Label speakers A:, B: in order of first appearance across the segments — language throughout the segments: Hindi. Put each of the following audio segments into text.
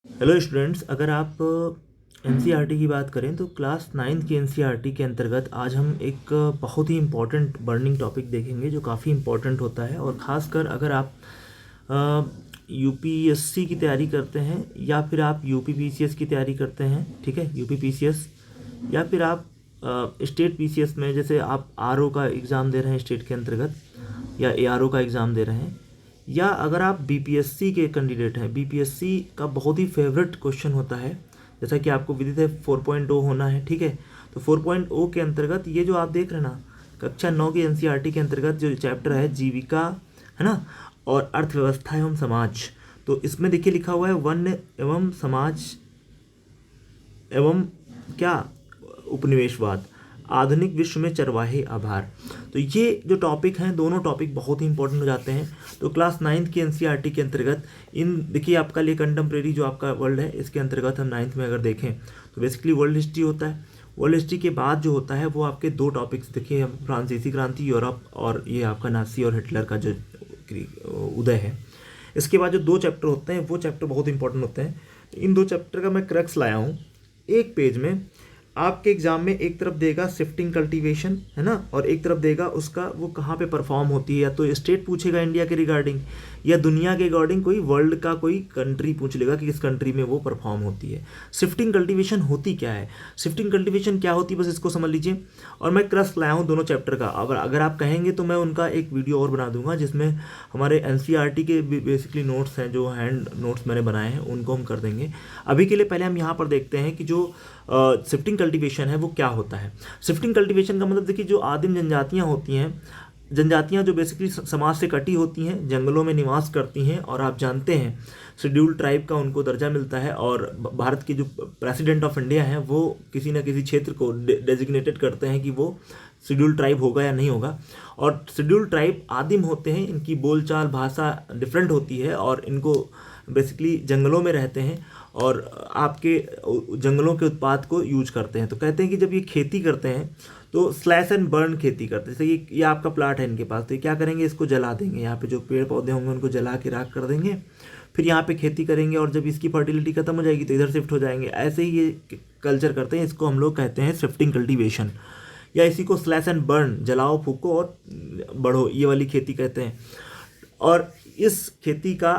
A: हेलो स्टूडेंट्स, अगर आप एनसीईआरटी की बात करें तो क्लास 9th की एनसीईआरटी के अंतर्गत आज हम एक बहुत ही इम्पॉर्टेंट बर्निंग टॉपिक देखेंगे जो काफ़ी इम्पॉर्टेंट होता है। और ख़ासकर अगर आप यूपीएससी की तैयारी करते हैं या फिर आप यूपीपीसीएस की तैयारी करते हैं, ठीक है, यूपीपीसीएस, या फिर आप स्टेट पीसीएस में, जैसे आप आरओ का एग्ज़ाम दे रहे हैं स्टेट के अंतर्गत, या एआरओ का एग्ज़ाम दे रहे हैं, या अगर आप बीपीएससी के कैंडिडेट हैं। बीपीएससी का बहुत ही फेवरेट क्वेश्चन होता है, जैसा कि आपको विदित है 4.0 होना है, ठीक है। तो 4.0 के अंतर्गत ये जो आप देख रहे हैं ना, कक्षा 9 की एनसीईआरटी के अंतर्गत जो चैप्टर है जीविका, है ना, और अर्थव्यवस्था एवं समाज। तो इसमें देखिए लिखा हुआ है वन्य एवं समाज एवं क्या, उपनिवेशवाद, आधुनिक विश्व में चरवाहे आभार। तो ये जो टॉपिक हैं, दोनों टॉपिक बहुत ही इंपॉर्टेंट हो जाते हैं। तो क्लास 9th की एनसीईआरटी के अंतर्गत इन देखिए आपका लिए कंटेम्प्रेरी जो आपका वर्ल्ड है, इसके अंतर्गत हम 9th में अगर देखें तो बेसिकली वर्ल्ड हिस्ट्री होता है। वर्ल्ड हिस्ट्री के बाद जो होता है वो आपके दो टॉपिक्स देखिए, फ्रांसीसी क्रांति, यूरोप, और ये आपका नासी और हिटलर का जो उदय है। इसके बाद जो दो चैप्टर होते हैं वो चैप्टर बहुत इंपॉर्टेंट होते हैं। इन दो चैप्टर का मैं क्रक्स लाया हूँ एक पेज में। आपके एग्जाम में एक तरफ देगा शिफ्टिंग कल्टीवेशन, है ना, और एक तरफ देगा उसका वो कहाँ पे परफॉर्म होती है। या तो स्टेट पूछेगा इंडिया के रिगार्डिंग, या दुनिया के रिगार्डिंग कोई वर्ल्ड का कोई कंट्री पूछ लेगा कि किस कंट्री में वो परफॉर्म होती है। शिफ्टिंग कल्टीवेशन होती क्या है, शिफ्टिंग कल्टीवेशन क्या होती है, बस इसको समझ लीजिए। और मैं क्रस लाया हूँ दोनों चैप्टर का। अगर आप कहेंगे तो मैं उनका एक वीडियो और बना दूंगा जिसमें हमारे एनसीईआरटी के बेसिकली नोट्स हैं, जो हैंड नोट्स मैंने बनाए हैं उनको हम कर देंगे। अभी के लिए पहले हम यहाँ पर देखते हैं कि जो शिफ्टिंग कल्टीवेशन है वो क्या होता है। शिफ्टिंग कल्टीवेशन का मतलब देखिए, जो आदिम जनजातियाँ होती हैं, जनजातियाँ जो बेसिकली समाज से कटी होती हैं, जंगलों में निवास करती हैं, और आप जानते हैं शेड्यूल ट्राइब का उनको दर्जा मिलता है। और भारत के जो प्रेसिडेंट ऑफ इंडिया हैं वो किसी न किसी क्षेत्र को डेजिग्नेटेड करते हैं कि वो शेड्यूल ट्राइब होगा या नहीं होगा। और शेड्यूल ट्राइब आदिम होते हैं, इनकी बोलचाल भाषा डिफरेंट होती है, और इनको बेसिकली जंगलों में रहते हैं और आपके जंगलों के उत्पाद को यूज करते हैं। तो कहते हैं कि जब ये खेती करते हैं तो स्लैश एंड बर्न खेती करते हैं। जैसे ये आपका प्लाट है इनके पास, तो ये क्या करेंगे, इसको जला देंगे, यहाँ पे जो पेड़ पौधे होंगे उनको जला के राख कर देंगे, फिर यहाँ पे खेती करेंगे, और जब इसकी फर्टिलिटी खत्म हो जाएगी तो इधर शिफ्ट हो जाएंगे। ऐसे ही ये कल्चर करते हैं, इसको हम लोग कहते हैं शिफ्टिंग कल्टीवेशन, या इसी को स्लैश एंड बर्न, जलाओ फूको और बढ़ो, ये वाली खेती कहते हैं। और इस खेती का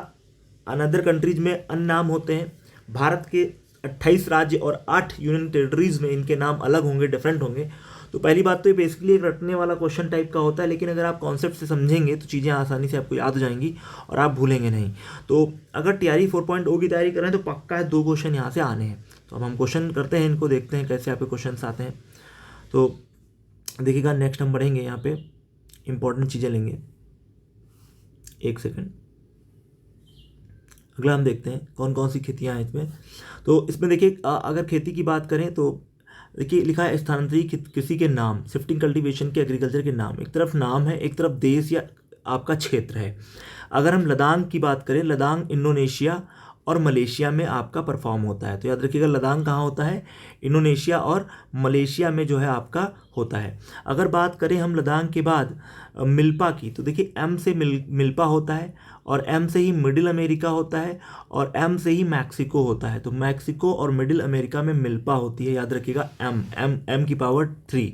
A: अनदर कंट्रीज में अन्य नाम होते हैं। भारत के 28 राज्य और 8 यूनियन टेरिटरीज में इनके नाम अलग होंगे, डिफरेंट होंगे। तो पहली बात तो ये बेसिकली एक रटने वाला क्वेश्चन टाइप का होता है, लेकिन अगर आप कॉन्सेप्ट से समझेंगे तो चीज़ें आसानी से आपको याद हो जाएंगी और आप भूलेंगे नहीं। तो अगर टीआरई 4.0 की तैयारी कर रहे हैं तो पक्का है 2 क्वेश्चन यहाँ से आने हैं। तो अब हम क्वेश्चन करते हैं, इनको देखते हैं कैसे आपके क्वेश्चन आते हैं। तो देखिएगा, नेक्स्ट हम बढ़ेंगे, यहाँ पे इंपॉर्टेंट चीज़ें लेंगे। एक सेकेंड, अगला हम देखते हैं कौन कौन सी खेतियाँ हैं इसमें। तो इसमें देखिए, अगर खेती की बात करें तो देखिए लिखा है स्थानांतरित कृषि के नाम, शिफ्टिंग कल्टीवेशन के एग्रीकल्चर के नाम। एक तरफ नाम है, एक तरफ देश या आपका क्षेत्र है। अगर हम लदांग की बात करें, लदांग इंडोनेशिया और मलेशिया में आपका परफॉर्म होता है। तो याद रखिएगा, लदांग कहाँ होता है, इंडोनेशिया और मलेशिया में जो है आपका होता है। अगर बात करें हम लदांग के बाद मिल्पा की, तो देखिए एम से मिल्पा होता है, और एम से ही मिडिल अमेरिका होता है, और एम से ही मैक्सिको होता है। तो मैक्सिको और मिडिल अमेरिका में मिल्पा होती है। याद रखिएगा, एम एम एम की पावर 3,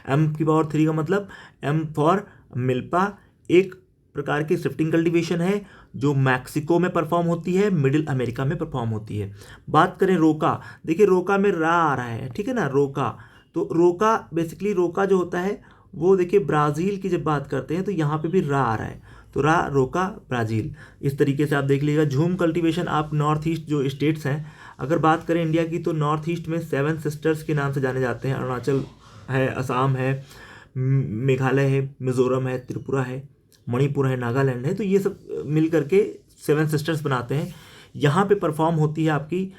A: एम की पावर 3 का मतलब एम फॉर मिल्पा एक प्रकार की शिफ्टिंग कल्टीवेशन है जो मैक्सिको में परफॉर्म होती है, मिडिल अमेरिका में परफॉर्म होती है। बात करें रोका, देखिए रोका में रा आ रहा है, ठीक है ना, रोका। तो रोका बेसिकली, रोका जो होता है वो देखिए ब्राज़ील की जब बात करते हैं तो यहाँ पे भी रा आ रहा है, तो रा, रोका, ब्राज़ील। इस तरीके से आप देख लीजिएगा। झूम कल्टीवेशन आप नॉर्थ ईस्ट जो स्टेट्स हैं, अगर बात करें इंडिया की, तो नॉर्थ ईस्ट में 7 सिस्टर्स के नाम से जाने जाते हैं। अरुणाचल है, असम है, मेघालय है, मिज़ोरम है, त्रिपुरा है, मणिपुर है, नागालैंड है। तो ये सब मिल करके 7 सिस्टर्स बनाते हैं। यहाँ पे परफॉर्म होती है आपकी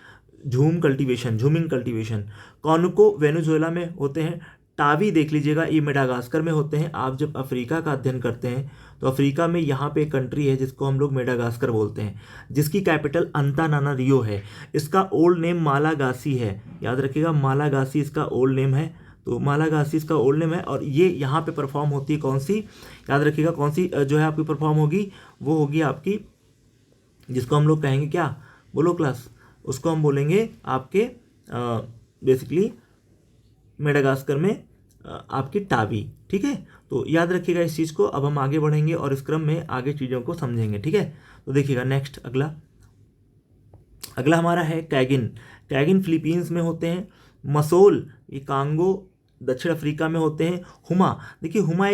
A: झूम कल्टीवेशन, झूमिंग कल्टीवेशन। कॉनुको वेनेजुएला में होते हैं। टावी देख लीजिएगा, ये मेडागास्कर में होते हैं। आप जब अफ्रीका का अध्ययन करते हैं तो अफ्रीका में यहाँ पे एक कंट्री है जिसको हम लोग मेडागास्कर बोलते हैं, जिसकी कैपिटल अंतानानारियो है। इसका ओल्ड नेम मालागासी है। याद रखिएगा, मालागासी इसका ओल्ड नेम है। तो मालागासी इसका ओल्ड नेम है, और ये यहाँ पे परफॉर्म होती है कौन सी, याद रखिएगा, कौन सी जो है आपकी परफॉर्म होगी, वो होगी आपकी, जिसको हम लोग कहेंगे क्या, बोलो क्लास, उसको हम बोलेंगे आपके बेसिकली मेडागास्कर में आपकी टावी। ठीक है, तो याद रखिएगा इस चीज़ को। अब हम आगे बढ़ेंगे और इस क्रम में आगे चीज़ों को समझेंगे। ठीक है, तो देखिएगा नेक्स्ट अगला हमारा है कैगिन। कैगिन फिलीपींस में होते हैं। मसोल ये कांगो दक्षिण अफ्रीका में होते हैं। हुमा, देखिए हुमा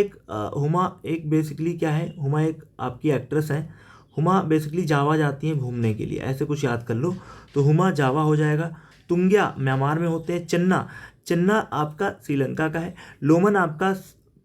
A: एक बेसिकली क्या है, हुमा एक आपकी एक्ट्रेस है। हुमा बेसिकली जावा जाती हैं घूमने के लिए, ऐसे कुछ याद कर लो, तो हुमा जावा हो जाएगा। तुंग्या म्यांमार में होते हैं। चन्ना आपका श्रीलंका का है। लोमन आपका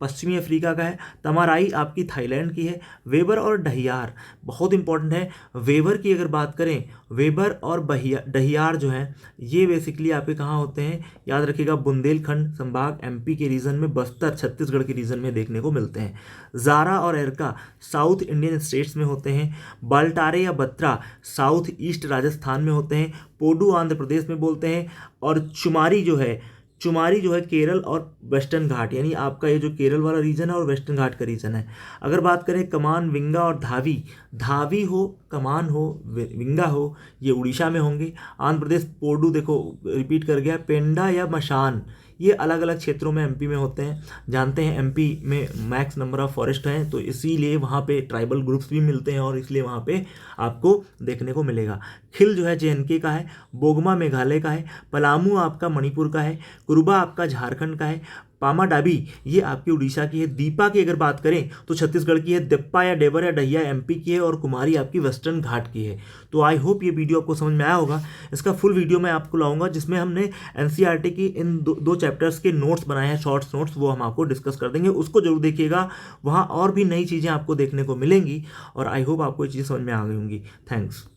A: पश्चिमी अफ्रीका का है। तमाराई आपकी थाईलैंड की है। वेबर और डहियार बहुत इंपॉर्टेंट है। वेबर की अगर बात करें, वेबर और डहियार जो है ये बेसिकली आपके कहाँ होते हैं, याद रखिएगा बुंदेलखंड संभाग एमपी के रीजन में, बस्तर छत्तीसगढ़ के रीजन में देखने को मिलते हैं। जारा और एरका साउथ इंडियन स्टेट्स में होते हैं। बाल्टारे या बत्रा साउथ ईस्ट राजस्थान में होते हैं। पोडू आंध्र प्रदेश में बोलते हैं। और चुमारी जो है केरल और वेस्टर्न घाट, यानी आपका ये जो केरल वाला रीजन है और वेस्टर्न घाट का रीजन है। अगर बात करें कमान, विंगा और धावी हो, कमान हो, विंगा हो, ये उड़ीसा में होंगे। आंध्र प्रदेश पोडू देखो रिपीट कर गया। पेंडा या मशान ये अलग अलग क्षेत्रों में एमपी में होते हैं। जानते हैं एमपी में मैक्स नंबर ऑफ फॉरेस्ट हैं, तो इसीलिए वहाँ पे ट्राइबल ग्रुप्स भी मिलते हैं और इसलिए वहाँ पे आपको देखने को मिलेगा। खिल जो है जेएनके का है। बोगमा मेघालय का है। पलामू आपका मणिपुर का है। कुरुबा आपका झारखंड का है। पामा डाबी ये आपकी उड़ीसा की है। दीपा की अगर बात करें तो छत्तीसगढ़ की है। दिप्पा या डेबर या डहिया एमपी की है। और कुमारी आपकी वेस्टर्न घाट की है। तो आई होप ये वीडियो आपको समझ में आया होगा। इसका फुल वीडियो मैं आपको लाऊंगा जिसमें हमने एनसीईआरटी की इन दो चैप्टर्स के नोट्स बनाए हैं, शॉर्ट्स नोट्स, वो हम आपको डिस्कस कर देंगे, उसको जरूर देखिएगा। वहाँ और भी नई चीज़ें आपको देखने को मिलेंगी और आई होप आपको ये चीज़ें समझ में आ गई होंगी। थैंक्स।